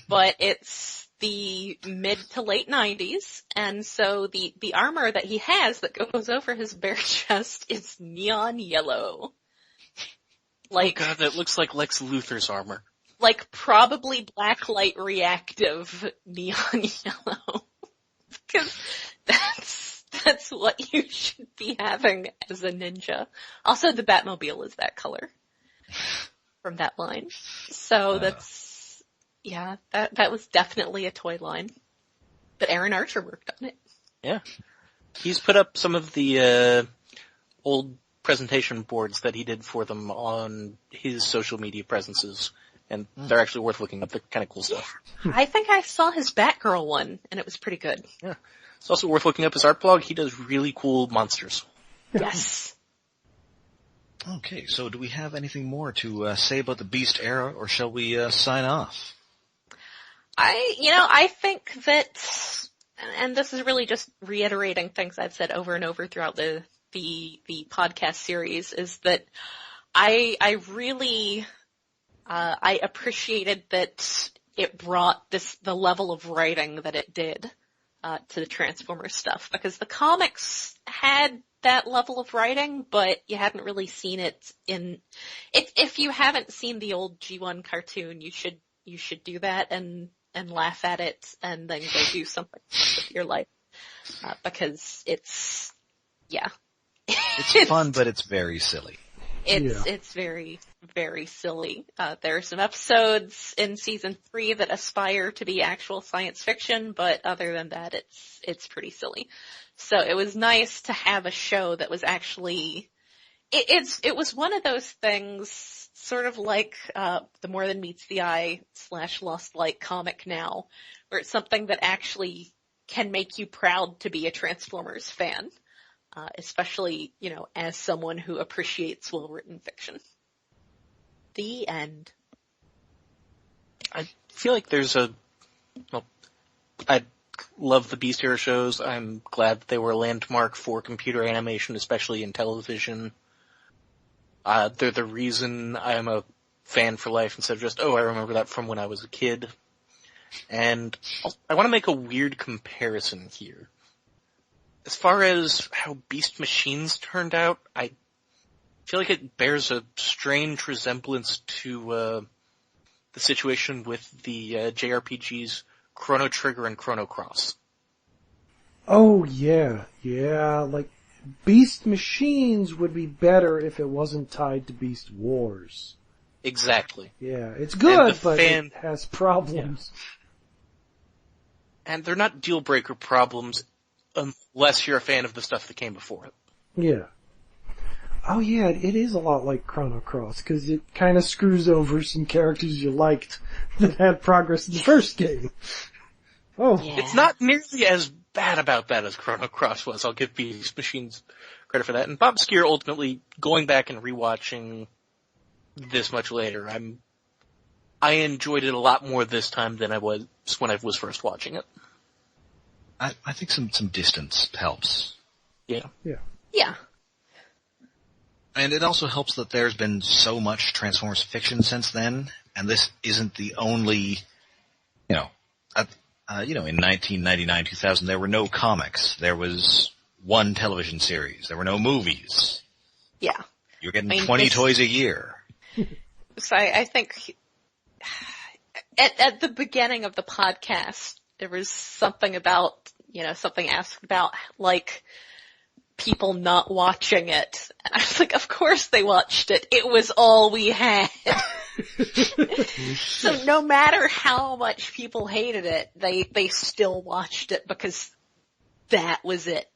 but it's the mid to late 90s, and so the armor that he has that goes over his bare chest is neon yellow. Like, oh god, that looks like Lex Luthor's armor. like probably blacklight reactive neon yellow. Because that's what you should be having as a ninja. Also, the Batmobile is that color from that line. So that's, yeah, that was definitely a toy line. But Aaron Archer worked on it. Yeah. He's put up some of the old presentation boards that he did for them on his social media presences, and they're actually worth looking up. They're kind of cool stuff. I think I saw his Batgirl one, and it was pretty good. Yeah. It's also worth looking up his art blog. He does really cool monsters. Yes. Okay, so do we have anything more to say about the Beast era, or shall we sign off? I think that, and this is really just reiterating things I've said over and over throughout the podcast series, is that I really I appreciated that it brought the level of writing that it did to the Transformers stuff, because the comics had that level of writing, but you hadn't really seen it in. If you haven't seen the old G1 cartoon, you should do that and laugh at it and then go do something with your life, because it's It's fun, but it's very silly. It's very, very silly. There are some episodes in season 3 that aspire to be actual science fiction, but other than that, it's pretty silly. So it was nice to have a show that was actually, it was one of those things, sort of like, the More Than Meets the Eye / Lost Light comic now, where it's something that actually can make you proud to be a Transformers fan. Especially, as someone who appreciates well-written fiction. The end. I feel like I love the Beast era shows. I'm glad that they were a landmark for computer animation, especially in television. They're the reason I'm a fan for life instead of just, I remember that from when I was a kid. And I want to make a weird comparison here. As far as how Beast Machines turned out, I feel like it bears a strange resemblance to the situation with the JRPGs Chrono Trigger and Chrono Cross. Oh, yeah. Like, Beast Machines would be better if it wasn't tied to Beast Wars. Exactly. Yeah, it's good, but it has problems. Yeah. And they're not deal-breaker problems unless you're a fan of the stuff that came before it. Yeah. Oh yeah, it is a lot like Chrono Cross, because it kind of screws over some characters you liked that had progress in the first game. Oh. Yeah. It's not nearly as bad about that as Chrono Cross was. I'll give Beast Machines credit for that. And Bob Skir ultimately, going back and rewatching this much later, I enjoyed it a lot more this time than I was when I was first watching it. I think some distance helps. Yeah. Yeah. And it also helps that there's been so much Transformers fiction since then, and this isn't the only, in 1999, 2000, there were no comics. There was one television series. There were no movies. Yeah. You're getting 20 toys a year. So I think at the beginning of the podcast, there was something about, something asked about, like, people not watching it. And I was like, of course they watched it. It was all we had. So no matter how much people hated it, they still watched it because that was it.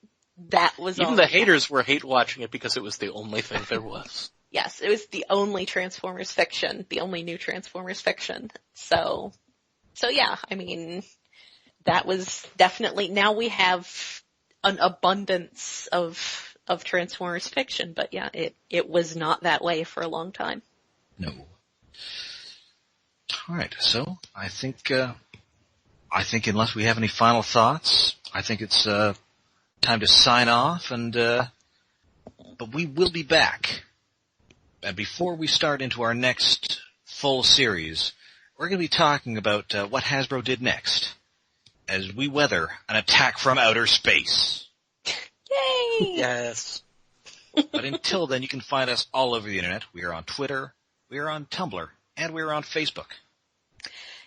That was all. Even the haters were hate watching it because it was the only thing there was. Yes, it was the only Transformers fiction, the only new Transformers fiction. So yeah, I mean, that was definitely, now we have an abundance of Transformers fiction, but yeah, it was not that way for a long time. No. Alright, so I think unless we have any final thoughts, I think it's time to sign off, but we will be back. And before we start into our next full series, we're going to be talking about what Hasbro did next, as we weather an attack from outer space. Yay! Yes. But until then, you can find us all over the internet. We are on Twitter, we are on Tumblr, and we are on Facebook.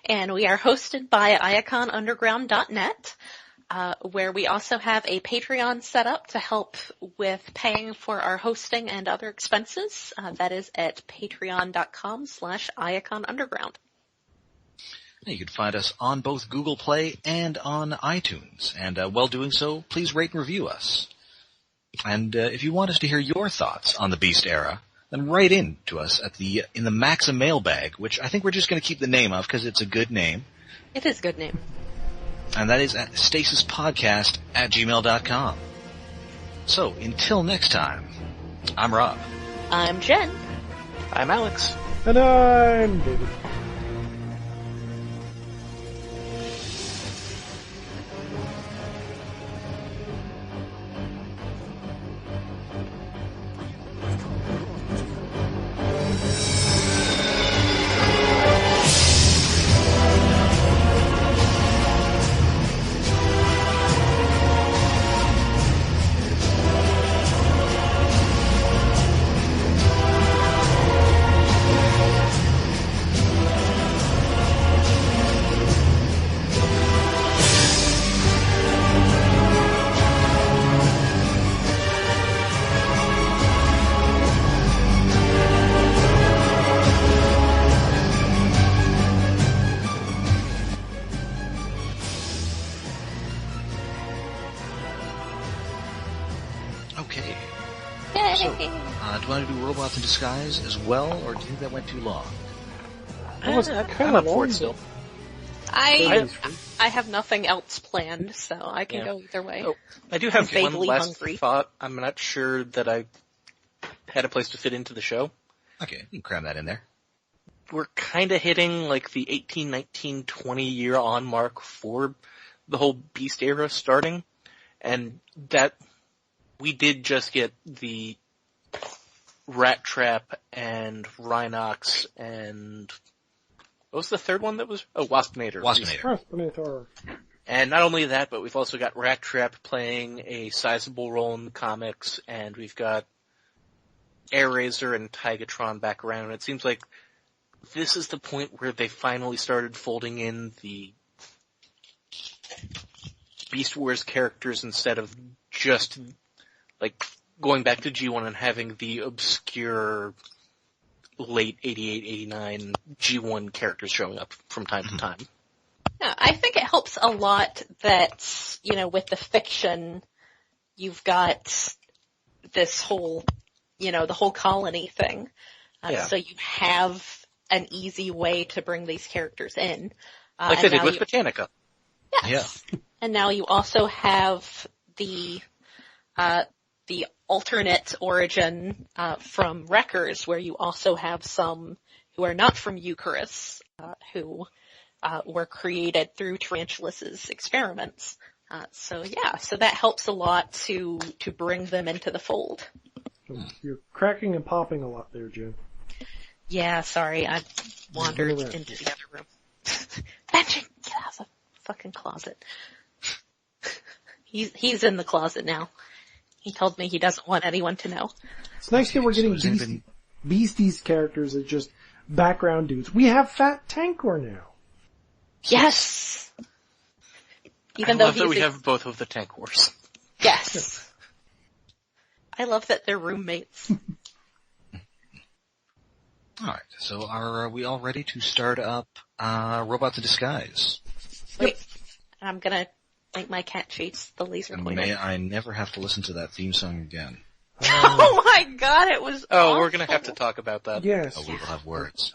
And we are hosted by iaconunderground.net, where we also have a Patreon set up to help with paying for our hosting and other expenses. That is at patreon.com/iaconunderground. You can find us on both Google Play and on iTunes. And while doing so, please rate and review us. And if you want us to hear your thoughts on the Beast era, then write in to us in the Maxim mailbag, which I think we're just going to keep the name of because it's a good name. It is a good name. And that is at stasispodcast@gmail.com. So, until next time, I'm Rob. I'm Jen. I'm Alex. And I'm David. Okay. Yay! So, do you want to do Robots in Disguise as well, or do you think that went too long? That was I'm kind up of for long. it still. I have nothing else planned, so I can Yeah. go either way. Oh, I do have I'm one vaguely last hungry. thought. I'm not sure that I had a place to fit into the show. Okay, you can cram that in there. We're kind of hitting like the 18, 19, 20 year on mark for the whole Beast era starting, and that we did just get the Rat Trap and Rhinox and what was the third one that was? Oh, Waspinator. Waspinator. And not only that, but we've also got Rat Trap playing a sizable role in the comics, and we've got Airraiser and Tigatron back around. It seems like this is the point where they finally started folding in the Beast Wars characters instead of just like going back to G1 and having the obscure late 88, 89 G1 characters showing up from time to time. Yeah, I think it helps a lot that, with the fiction, you've got this whole, the whole colony thing. Yeah. So you have an easy way to bring these characters in. Like they did with Botanica. Yes. Yeah. And now you also have the alternate origin, from Wreckers, where you also have some who are not from Eucharis, who were created through Tarantulas' experiments. So that helps a lot to bring them into the fold. You're cracking and popping a lot there, Jim. Yeah, sorry, I wandered Right. into the other room. Benjamin, get out of the fucking closet. He's in the closet now. He told me he doesn't want anyone to know. It's nice that we're getting So has anybody- Beasties characters that just background dudes. We have Fat Tankor now. Yes! Even I though love that he's we have both of the tank wars. Yes. I love that they're roommates. Alright, so are we all ready to start up, Robots in Disguise? Wait, I'm gonna make my cat chase the laser And pointer. may I never have to listen to that theme song again. Oh my god, it was Oh, awful. we're gonna have to talk about that. Yes. Oh, we will have words.